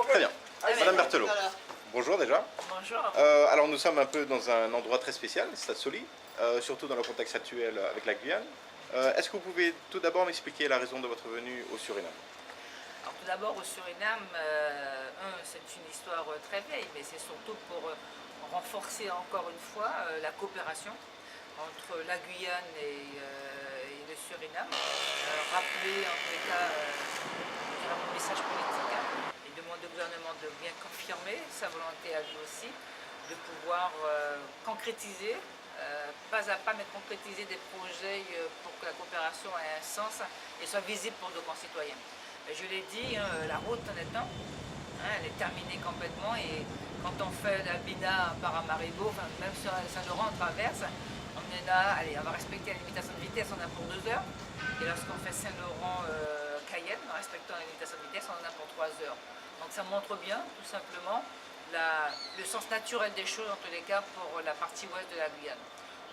Très bien. Madame Berthelot, bonjour déjà. Bonjour. Alors nous sommes un peu dans un endroit très spécial, Stade Soli, surtout dans le contexte actuel avec la Guyane. Est-ce que vous pouvez tout d'abord m'expliquer la raison de votre venue au Suriname? Alors, tout d'abord, au Suriname, c'est une histoire très vieille, mais c'est surtout pour renforcer encore une fois la coopération entre la Guyane et le Suriname. Rappeler en tous les cas je dirais mon message politique et demande au gouvernement de bien confirmer sa volonté à lui aussi de pouvoir concrétiser, pas à pas, mais concrétiser des projets pour que la coopération ait un sens et soit visible pour nos concitoyens. Je l'ai dit, la route en est un, elle est terminée complètement et quand on fait la Bina par Amaribo, enfin, même sur Saint-Laurent, on traverse, on est là, allez, on va respecter la limitation de vitesse, on a pour 2 heures. Et lorsqu'on fait Saint-Laurent-Cayenne, en respectant la limitation de vitesse, on en a pour 3 heures. Donc ça montre bien, tout simplement, le sens naturel des choses, en tous les cas, pour la partie ouest de la Guyane.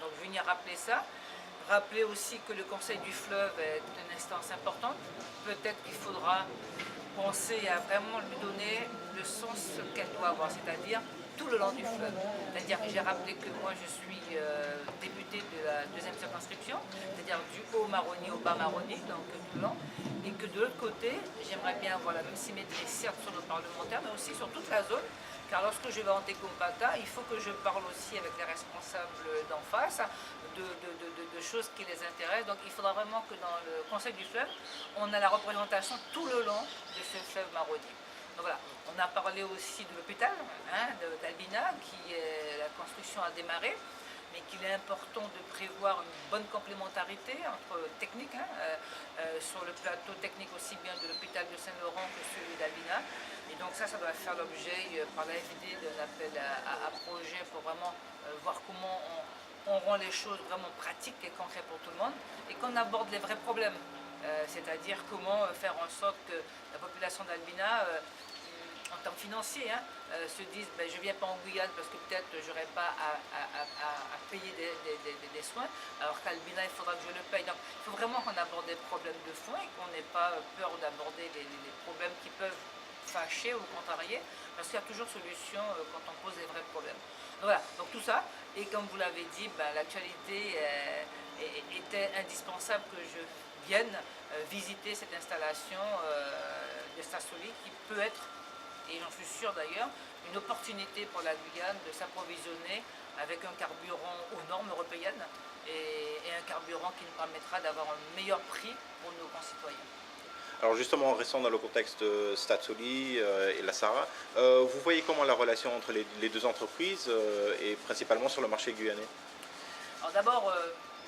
Donc venir rappeler ça. Rappeler aussi que le Conseil du fleuve est une instance importante. Peut-être qu'il faudra penser à vraiment lui donner le sens qu'elle doit avoir, c'est-à-dire tout le long du fleuve. C'est-à-dire que j'ai rappelé que moi je suis député de la 2e circonscription, c'est-à-dire du Haut-Maroni au Bas-Maroni, donc tout le long, et que de l'autre côté, j'aimerais bien avoir la même symétrie, certes sur le parlementaire, mais aussi sur toute la zone, car lorsque je vais en Técombata, il faut que je parle aussi avec les responsables d'en face de choses qui les intéressent. Donc il faudra vraiment que dans le Conseil du fleuve, on a la représentation tout le long de ce fleuve marronnier. Donc voilà, on a parlé aussi de l'hôpital d'Albina, la construction a démarré, mais qu'il est important de prévoir une bonne complémentarité entre techniques, sur le plateau technique aussi bien de l'hôpital de Saint-Laurent que celui d'Albina. Et donc ça doit faire l'objet par l'AFD d'un appel à projet pour vraiment voir comment on rend les choses vraiment pratiques et concrètes pour tout le monde et qu'on aborde les vrais problèmes. C'est-à-dire comment faire en sorte que la population d'Albina, en termes financiers, se disent je ne viens pas en Guyane parce que peut-être je n'aurai pas à payer des soins, alors qu'Albina, il faudra que je le paye. Donc il faut vraiment qu'on aborde des problèmes de fond et qu'on n'ait pas peur d'aborder les problèmes qui peuvent fâcher ou contrarier, parce qu'il y a toujours solution quand on pose des vrais problèmes. Donc voilà, donc tout ça, et comme vous l'avez dit, l'actualité était indispensable que je vienne visiter cette installation de Stade Soli qui peut être, et j'en suis sûr d'ailleurs, une opportunité pour la Guyane de s'approvisionner avec un carburant aux normes européennes et un carburant qui nous permettra d'avoir un meilleur prix pour nos concitoyens. Alors justement, en restant dans le contexte Stade Soli et la Sara, vous voyez comment la relation entre les deux entreprises et principalement sur le marché guyanais? Alors d'abord,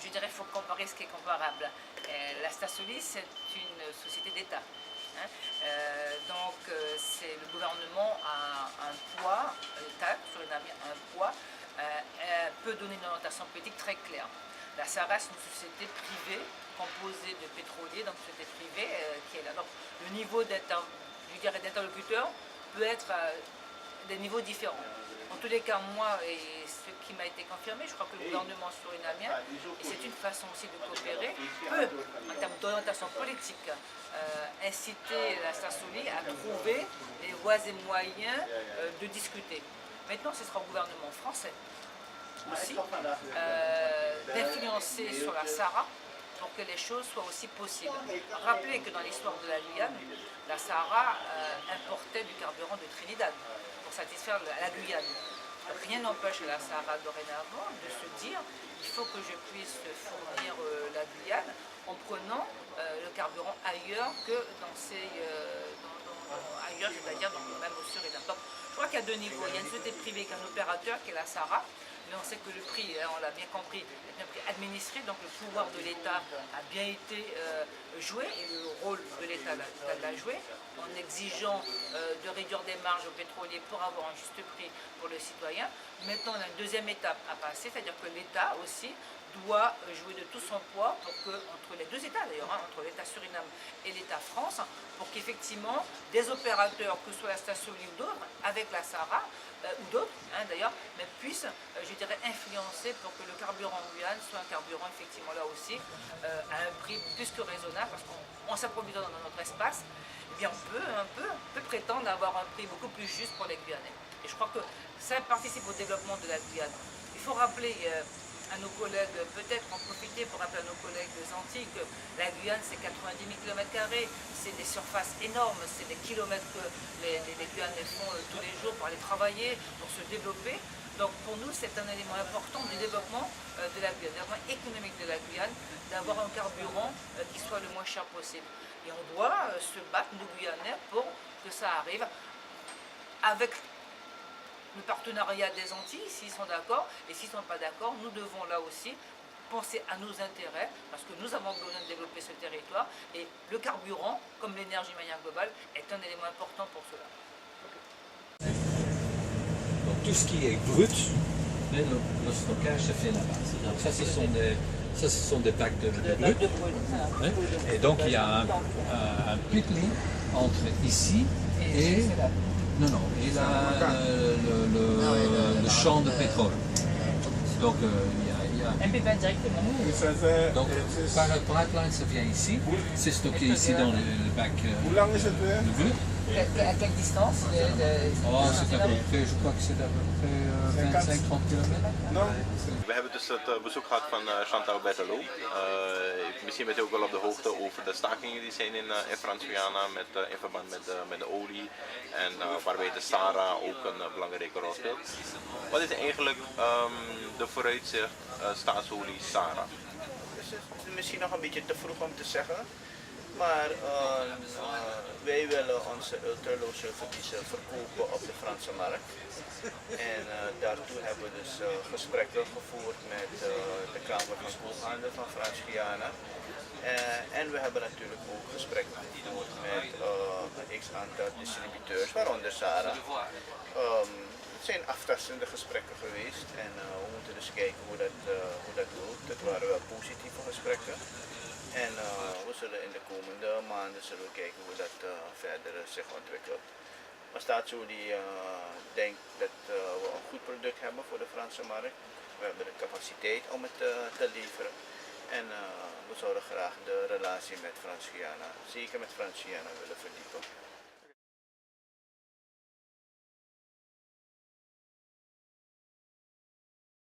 je dirais qu'il faut comparer ce qui est comparable. La Stade Soli, c'est une société d'État. Donc le gouvernement a un poids, l'État sur un poids, peut donner une orientation politique très claire. La SARA, c'est une société privée composée de pétroliers, donc une société privée qui est là. Donc le niveau d'interlocuteur peut être à des niveaux différents. En tous les cas, moi, et ce qui m'a été confirmé, je crois que le gouvernement surinamien, et c'est une façon aussi de coopérer, peut, en termes d'orientation politique, inciter la Stade Soli à trouver les voies et moyens de discuter. Maintenant, ce sera au gouvernement français aussi d'influencer sur la SARA pour que les choses soient aussi possibles. Rappelez que dans l'histoire de la Guyane, la SARA importait du carburant de Trinidad pour satisfaire la Guyane. Rien n'empêche la SARA dorénavant de se dire il faut que je puisse fournir la Guyane en prenant le carburant ailleurs que ailleurs, c'est-à-dire même au Suriname. Donc, je crois qu'il y a 2 niveaux. Il y a une société privée qui est un opérateur qui est la SARA, mais on sait que le prix, on l'a bien compris, est un prix administré, donc le pouvoir de l'État a bien été joué et le rôle de l'État l'a joué en exigeant de réduire des marges aux pétroliers pour avoir un juste prix pour le citoyen. Maintenant, on a une 2e étape à passer, c'est-à-dire que l'État aussi doit jouer de tout son poids pour que, entre les 2 États d'ailleurs, entre l'État Suriname et l'État France, pour qu'effectivement des opérateurs, que ce soit la Statsoli ou d'autres, avec la SARA, ou d'autres d'ailleurs, mais puissent, je dirais, influencer pour que le carburant en Guyane soit un carburant effectivement là aussi à un prix plus que raisonnable, parce qu'on s'approvisionne dans notre espace, eh bien on peut prétendre avoir un prix beaucoup plus juste pour les Guyanais. Et je crois que ça participe au développement de la Guyane. Il faut rappeler à nos collègues, peut-être en profiter pour rappeler à nos collègues des Antilles que la Guyane c'est 90 000 km², c'est des surfaces énormes, c'est des kilomètres que les Guyanais font tous les jours pour aller travailler, pour se développer. Donc pour nous c'est un élément important du développement de la Guyane, du développement économique de la Guyane, d'avoir un carburant qui soit le moins cher possible. Et on doit se battre, nous Guyanais, pour que ça arrive avec le partenariat des Antilles, s'ils sont d'accord, et s'ils ne sont pas d'accord, nous devons là aussi penser à nos intérêts, parce que nous avons besoin de développer ce territoire, et le carburant, comme l'énergie de manière globale, est un élément important pour cela. Donc tout ce qui est brut, le stockage se fait là-bas. Donc ça, ce sont des packs de brut. Et donc il y a un pickling entre ici et... Non, et le champ de pétrole. Donc il y a... Un pipeline directement. Donc par le pipeline, ça vient ici. C'est stocké ici dans le bac de bleu. À quelle distance C'est à peu près, je crois que c'est à peu près 25-30 km. We hebben dus het bezoek gehad van Chantal Berthelot. Misschien bent u ook wel op de hoogte over de stakingen die zijn in Frans-Guyana in verband met de olie en waarbij de SARA ook een belangrijke rol speelt. Wat is eigenlijk de vooruitzicht staatsolie SARA? Dus het is misschien nog een beetje te vroeg om te zeggen, maar wij willen onze ultra-low sulfur diesel verkopen op de Franse markt. En daartoe hebben we dus gesprekken gevoerd met de Kamer van Koolhandel van Frans-Guyana. En we hebben natuurlijk ook gesprekken gevoerd met een x-aantal distributeurs, waaronder SARA. Het zijn aftastende gesprekken geweest en we moeten dus kijken hoe dat loopt. Dat waren wel positieve gesprekken. En we zullen in de komende maanden kijken hoe dat verder zich ontwikkelt. Maar Staatsolie denkt dat we een goed product hebben voor de Franse markt. We hebben de capaciteit om het te leveren. En we zouden graag de relatie met Frans-Guyana, zeker met Frans-Guyana, willen verdiepen.